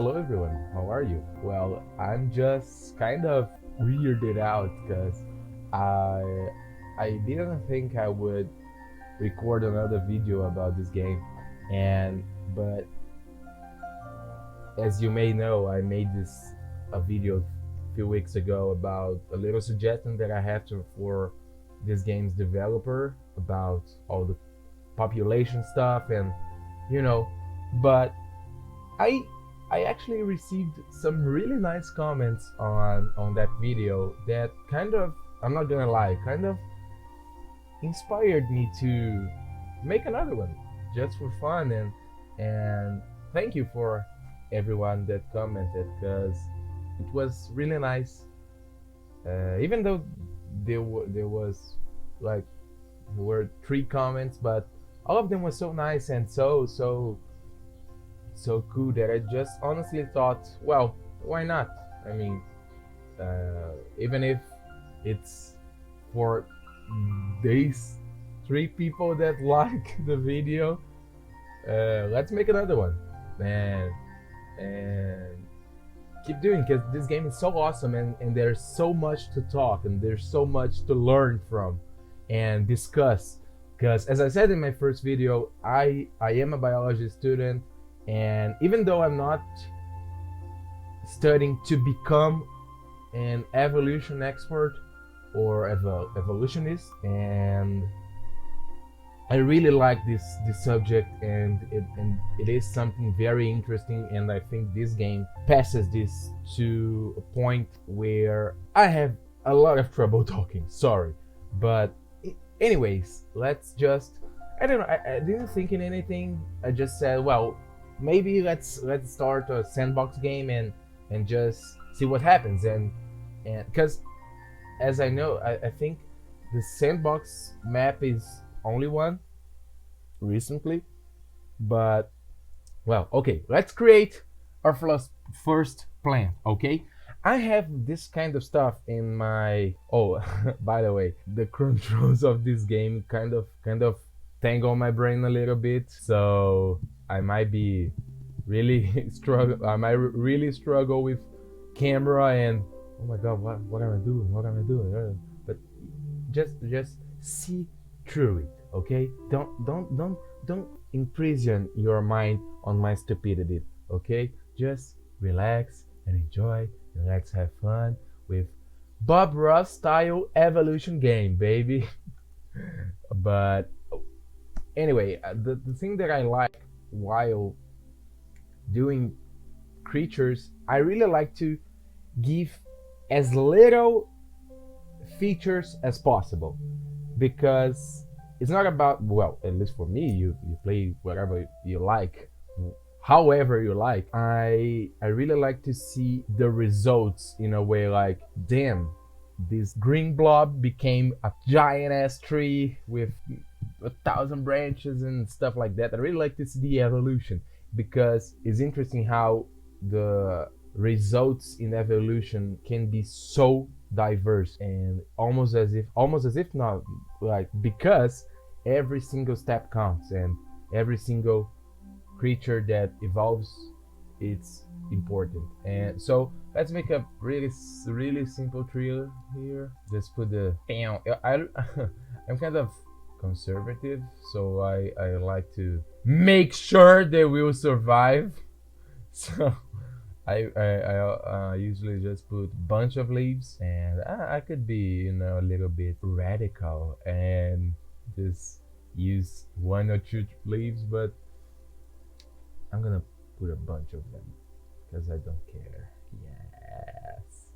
Hello everyone, how are you? Well, I'm just kind of weirded out because I I didn't think I would record another video about this game, and but as you may know, I made this a video a few weeks ago about a little suggestion that I have for this game's developer about all the population stuff and you know, but I I actually received some really nice comments on that video that kind of, I'm not gonna lie, kind of inspired me to make another one just for fun, and thank you for everyone that commented because it was really nice. Even though there was like there were three comments, but all of them were so nice and so cool that I just honestly thought, well, why not? I mean, even if it's for these three people that like the video, let's make another one and keep doing because this game is so awesome and there's so much to talk and there's so much to learn from and discuss. Because as I said in my first video, I am a biology student, and even though I'm not studying to become an evolution expert or evolutionist, and I really like this subject, and it is something very interesting, and I think this game passes this to a point where I have a lot of trouble talking. Sorry, but anyways, let's just, I don't know. I didn't think in anything. I just said, well, maybe let's start a sandbox game and just see what happens, and because as I know, I think the sandbox map is only one recently, but well, okay, let's create our first plan. Okay, I have this kind of stuff in my, oh, by the way, the controls of this game kind of tangle my brain a little bit, so I might be really struggle. I might really struggle with camera and, oh my god, what am I doing? What am I doing? But just see through it, okay? Don't imprison your mind on my stupidity, okay? Just relax and enjoy. Relax, have fun with Bob Ross style evolution game, baby. But anyway, the thing that I like while doing creatures, I really like to give as little features as possible, because it's not about, well, at least for me, you play whatever you like, however you like. I really like to see the results in a way like, damn, this green blob became a giant ass tree with 1,000 branches and stuff like that. I really like to see the evolution because it's interesting how the results in evolution can be so diverse and almost as if not, like, because every single step counts and every single creature that evolves, it's important. And so let's make a really simple tree here. Just put the I'm kind of conservative, so I like to make sure they will survive. So I usually just put bunch of leaves, and I could be, a little bit radical and just use one or two leaves, but I'm gonna put a bunch of them because I don't care. Yes.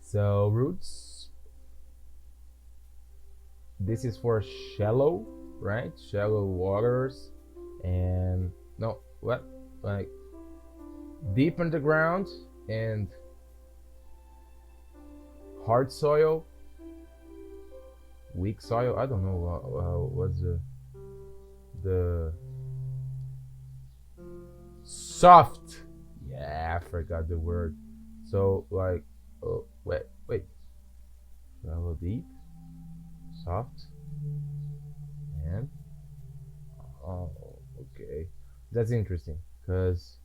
So roots. This is for shallow, right? Shallow waters, and no, what? Like deep underground and hard soil, weak soil. I don't know what's the soft. Yeah, I forgot the word. So like, oh wait, shallow, deep, soft, and oh, okay, that's interesting because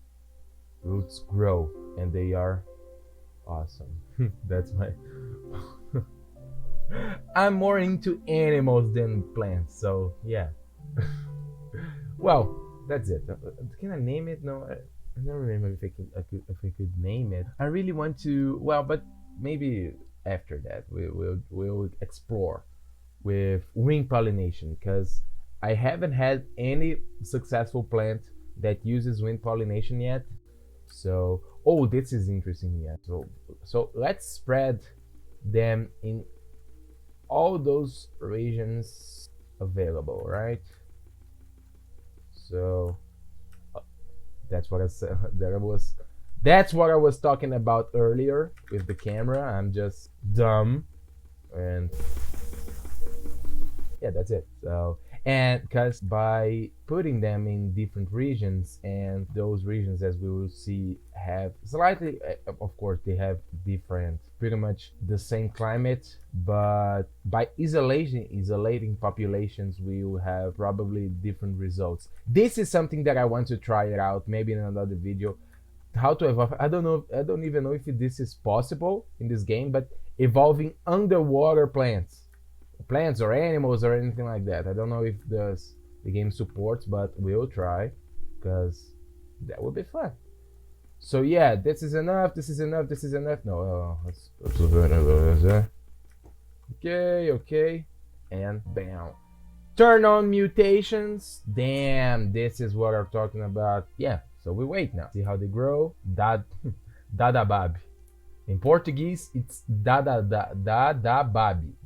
roots grow, and they are awesome. That's my I'm more into animals than plants, so yeah. Well, that's it. Can I name it? No, I don't remember if I could name it. I really want to. Well, but maybe after that we'll explore with wing pollination, because I haven't had any successful plant that uses wind pollination yet. So, oh, this is interesting. Yeah. So let's spread them in all those regions available, right? So that's what I said. That's what I was talking about earlier with the camera. I'm just dumb, and yeah, that's it. So, and because by putting them in different regions, and those regions, as we will see, have slightly, of course, they have different, pretty much the same climate, but by isolating populations, we will have probably different results. This is something that I want to try it out, maybe in another video. How to evolve? I don't know. I don't even know if this is possible in this game, but evolving underwater plants or animals or anything like that. I don't know if the game supports, but we'll try, because that would be fun. So yeah, this is enough. This is enough. This is enough. No, okay, and bam. Turn on mutations. Damn, this is what I'm talking about. Yeah. So we wait now. See how they grow. Dadabab. In Portuguese, it's Dadabab.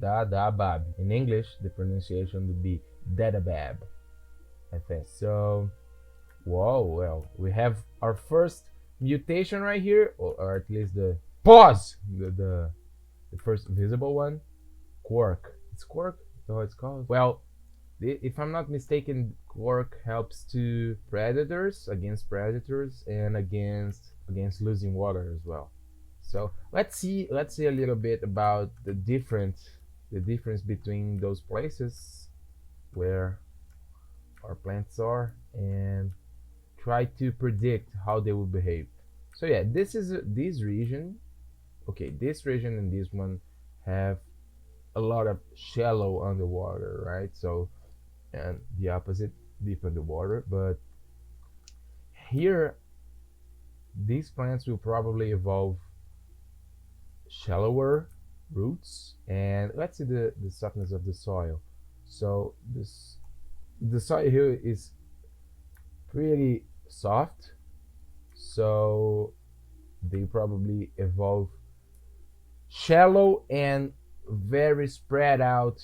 Dadabab. In English, the pronunciation would be Dadabab, I think. So, whoa, well, we have our first mutation right here, or at least the pause, the first visible one. Quark. It's quark? That's what it's called. Well, if I'm not mistaken, quark helps to predators, against predators, and against losing water as well. So let's see a little bit about the difference between those places where our plants are, and try to predict how they will behave. So yeah, this region. Okay, this region and this one have a lot of shallow underwater, right? So, and the opposite, deep underwater. But here, these plants will probably evolve shallower roots. And let's see the softness of the soil. So the soil here is pretty soft, so they probably evolve shallow and very spread out,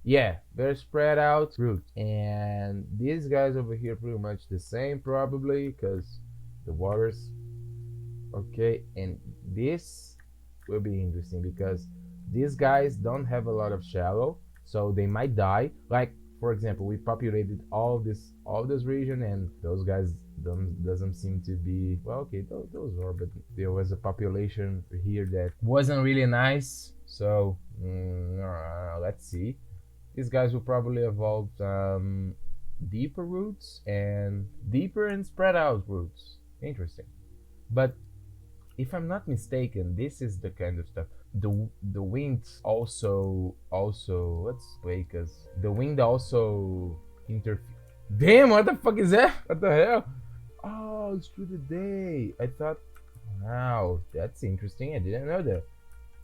yeah, very spread out roots. And these guys over here pretty much the same, probably, because the water's okay. And this will be interesting, because these guys don't have a lot of shallow, so they might die. Like, for example, we populated all this region, and those guys doesn't seem to be, well, okay, those are, but there was a population here that wasn't really nice. So let's see. These guys will probably evolve deeper roots and spread out roots. Interesting. But if I'm not mistaken, this is the kind of stuff. The wind also let's wait, cause the wind also interfere. Damn, what the fuck is that? What the hell? Oh, it's through the day. I thought, wow, that's interesting. I didn't know that.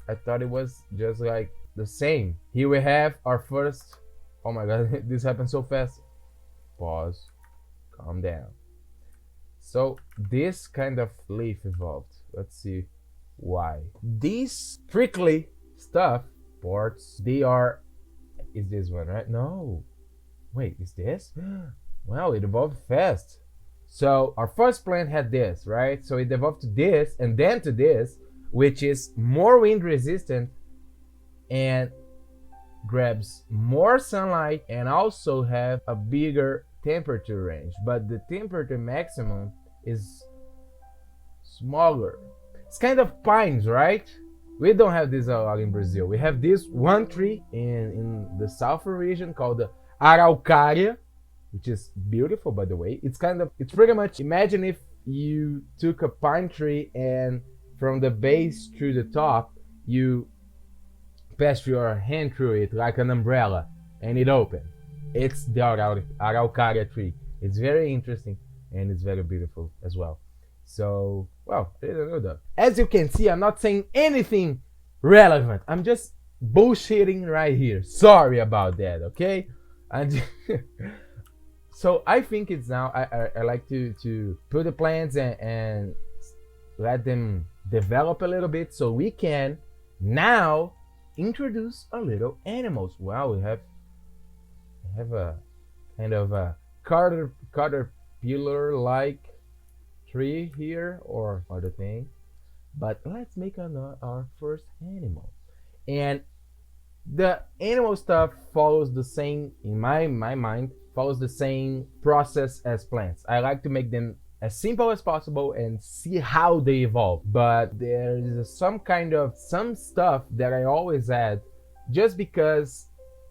I thought it was just like the same. Here we have our first. Oh my god, this happened so fast. Pause. Calm down. So this kind of leaf evolved. Let's see why. These prickly stuff, parts, they are. Is this one, right? No. Wait, is this? Wow, it evolved fast. So our first plant had this, right? So it evolved to this, and then to this, which is more wind resistant and grabs more sunlight, and also have a bigger temperature range. But the temperature maximum is smaller. It's kind of pines, right? We don't have this a lot in Brazil. We have this one tree in the southern region called the Araucaria, which is beautiful, by the way. It's pretty much, imagine if you took a pine tree and from the base to the top, you pass your hand through it like an umbrella and it opened. It's the Araucaria tree. It's very interesting and it's very beautiful as well. So, well, I didn't know that. As you can see, I'm not saying anything relevant. I'm just bullshitting right here. Sorry about that, okay? And so I think it's now I like to put the plants and let them develop a little bit so we can now introduce a little animals. Wow, we have a kind of a caterpillar like tree here or other thing. But let's make our first animal. And the animal stuff follows the same, in my mind, follows the same process as plants. I like to make them as simple as possible and see how they evolve. But there is some stuff that I always add just because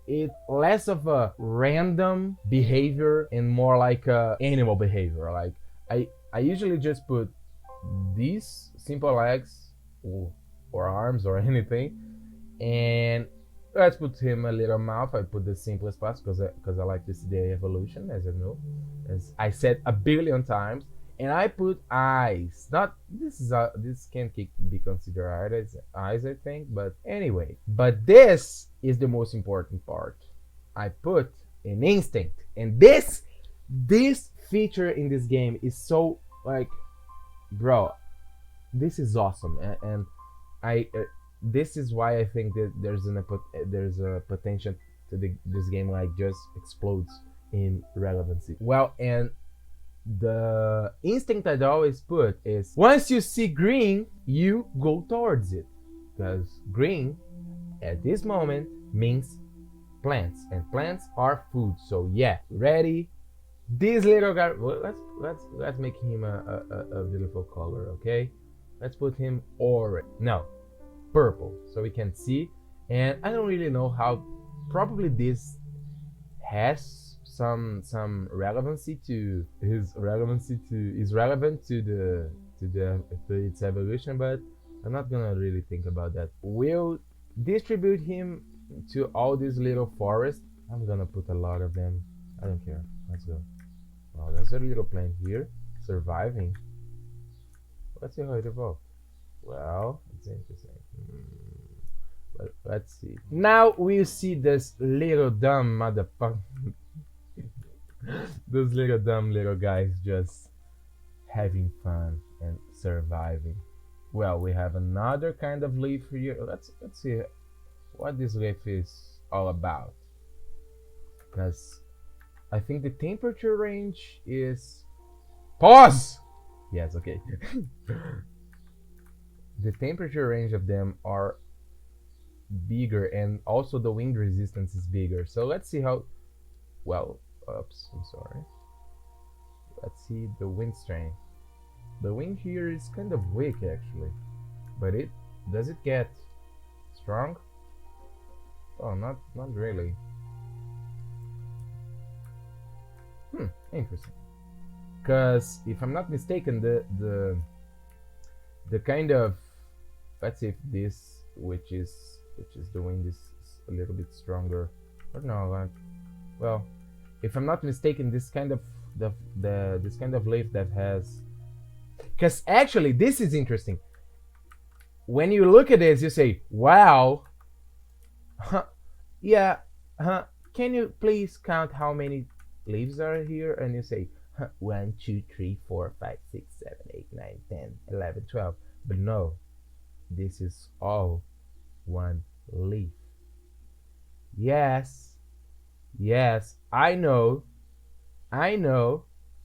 it's less of a random behavior and more like a animal behavior. Like I usually just put these simple legs or arms or anything, and let's put him a little mouth. I put the simplest parts because I like to see the evolution, as you know, as I said a billion times. And I put eyes. Not this can't be considered eyes, I think. But anyway, but this is the most important part. I put an instinct, and this feature in this game is so like, bro, this is awesome, and I this is why I think that there's a potential to this game like just explodes in relevancy. Well, and the instinct I'd always put is once you see green, you go towards it, because green at this moment means plants, and plants are food. So yeah, ready. This little guy. Well, let's make him a beautiful color, okay? Let's put him orange. No, purple, so we can see. And I don't really know how. Probably this has some relevancy to is relevant to its evolution, but I'm not gonna really think about that. We'll distribute him to all these little forests. I'm gonna put a lot of them. I don't care. Let's go. Oh, there's a little plant here surviving. Let's see how it evolved. Well, it's interesting. But let's see. Now we see this little dumb motherfucker. Those little dumb little guys just having fun and surviving. Well, we have another kind of leaf here. Let's see what this leaf is all about. Because I think the temperature range is pause. Yes, okay. The temperature range of them are bigger, and also the wind resistance is bigger. So let's see how. Well, oops, I'm sorry. Let's see the wind strength. The wind here is kind of weak actually, but does it get strong? Oh, not really. Interesting. Because if I'm not mistaken, the kind of, let's see if this which is the wind is a little bit stronger or no, like, well, if I'm not mistaken, this kind of this kind of leaf that has, because actually this is interesting. When you look at this, you say, wow, yeah, can you please count how many leaves are here? And you say 1, 2, 3, 4, 5, 6, 7, 8, 9, 10, 11, 12. But no, this is all one leaf. Yes, I know,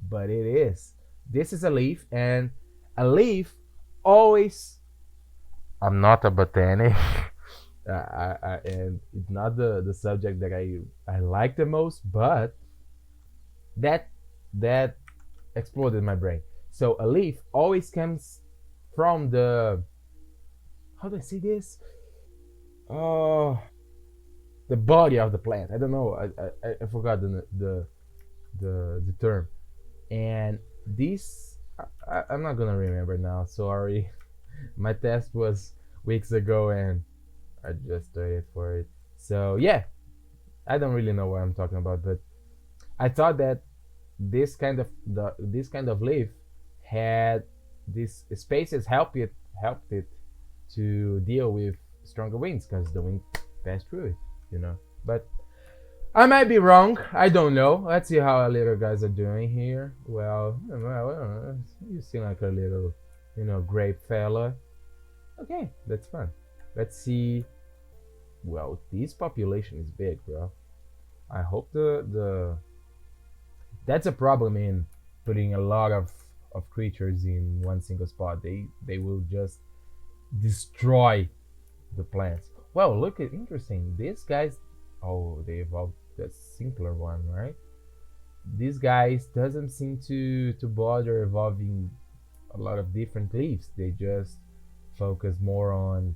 but it is. This is a leaf, and a leaf always. I'm not a botanic. And it's not the subject that I like the most, but that exploded my brain. So a leaf always comes from the, how do I say this? Oh, the body of the plant. I don't know. I forgot the term. And this I'm not gonna remember now. Sorry, my test was weeks ago and I just studied for it. So yeah, I don't really know what I'm talking about, but I thought that this kind of leaf had these spaces helped it to deal with stronger winds because the wind passed through it, you know. But I might be wrong. I don't know. Let's see how our little guys are doing here. Well, you seem like a little, grape fella. Okay, that's fun. Let's see. Well, this population is big, bro. I hope the that's a problem in putting a lot of creatures in one single spot. They will just destroy the plants. Well, look at interesting. These guys, oh, they evolved the simpler one, right? These guys doesn't seem to bother evolving a lot of different leaves. They just focus more on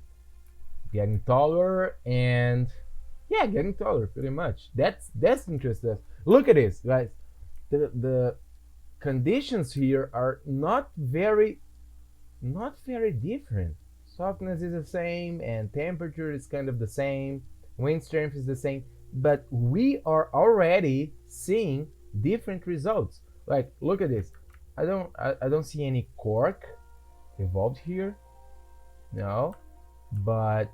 getting taller and yeah, getting taller pretty much. That's interesting. Look at this, guys. The conditions here are not very different. Softness is the same and temperature is kind of the same. Wind strength is the same, but we are already seeing different results. Like, look at this. I don't see any cork evolved here. No, but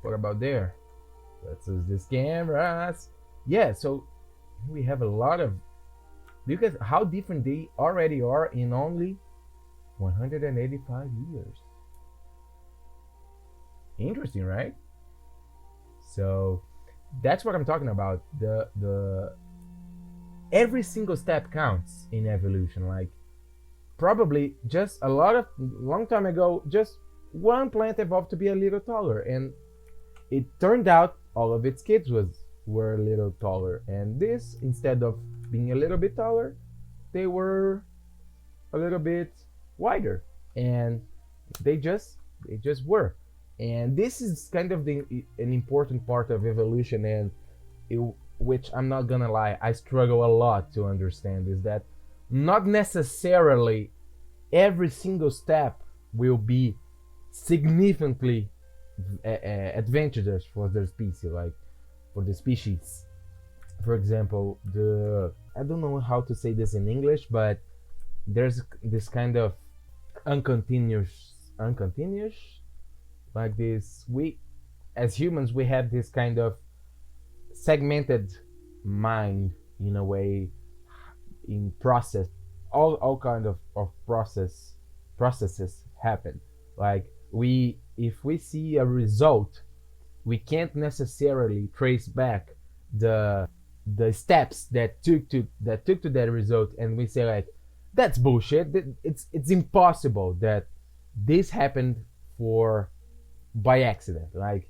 what about there? Let's use these cameras. Yeah, so we have a lot of, look at how different they already are in only 185 years. Interesting, right? So that's what I'm talking about. The every single step counts in evolution. Like, probably just a long time ago, just one plant evolved to be a little taller, and it turned out all of its kids were a little taller, and this, instead of being a little bit taller, they were a little bit wider, and they just were. And this is kind of an important part of evolution, and which I'm not gonna lie, I struggle a lot to understand, is that not necessarily every single step will be significantly advantageous for the species, like for the species. For example, I don't know how to say this in English, but there's this kind of uncontinuous, like this. We, as humans, we have this kind of segmented mind in a way, in process. All kind of processes happen. Like, if we see a result, we can't necessarily trace back the steps that took to that result, and we say like, that's bullshit. It's impossible that this happened for by accident. Like,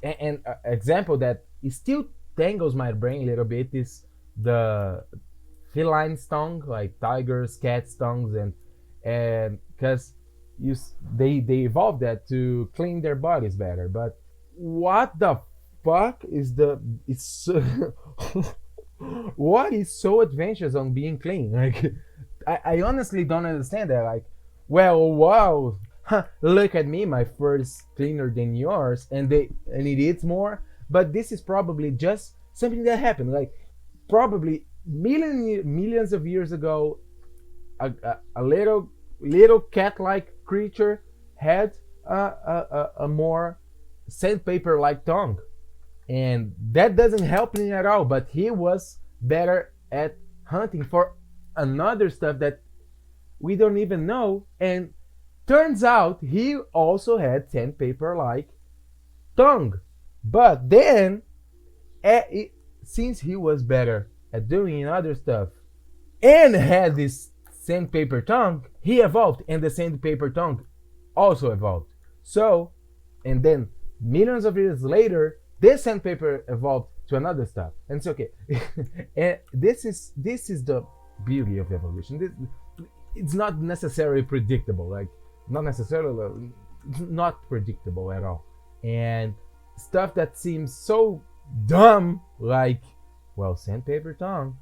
and example that it still tangles my brain a little bit is the feline tongue, like tigers, cats tongues, and because they evolved that to clean their bodies better. But what the fuck is it's so what is so adventurous on being clean? Like, I honestly don't understand that. Like, well, wow, look at me, my fur is cleaner than yours, and it eats more. But this is probably just something that happened. Like, probably millions of years ago, a little cat-like creature had a more sandpaper-like tongue, and that doesn't help him at all. But he was better at hunting for another stuff that we don't even know, and turns out he also had sandpaper-like tongue. But then, since he was better at doing other stuff and had this sandpaper tongue, he evolved, and the sandpaper tongue also evolved. So, and then millions of years later, this sandpaper evolved to another stuff, and it's okay. And this is the beauty of evolution. It's not necessarily predictable. Like, not predictable at all. And stuff that seems so dumb, like, well, sandpaper tongue,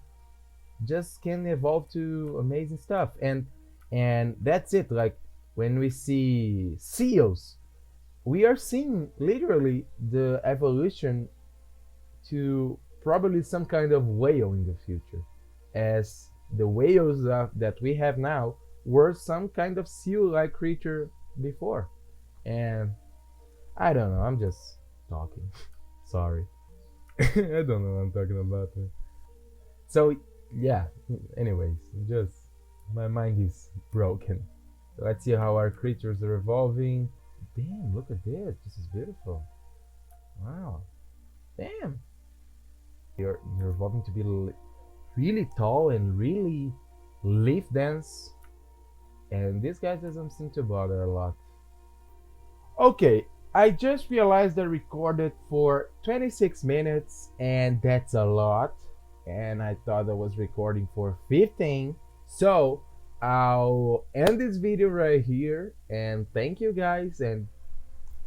just can evolve to amazing stuff. And that's it. Like when we see seals, we are seeing literally the evolution to probably some kind of whale in the future, as the whales that we have now were some kind of seal-like creature before. And I don't know, I'm just talking. Sorry. I don't know what I'm talking about. So yeah, anyways, just my mind is broken. Let's see how our creatures are evolving. Damn, look at this. This is beautiful. Wow. Damn. You're evolving to be really tall and really leaf dense. And this guy doesn't seem to bother a lot. Okay, I just realized I recorded for 26 minutes, and that's a lot. And I thought I was recording for 15. So I'll end this video right here. And thank you guys. And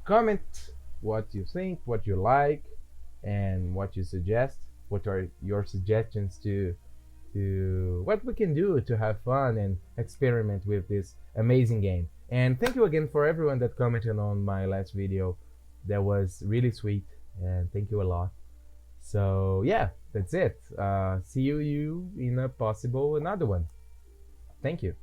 comment what you think, what you like, and what you suggest. What are your suggestions to what we can do to have fun and experiment with this amazing game. And thank you again for everyone that commented on my last video. That was really sweet, and thank you a lot. So yeah, that's it. See you in a possible another one. Thank you.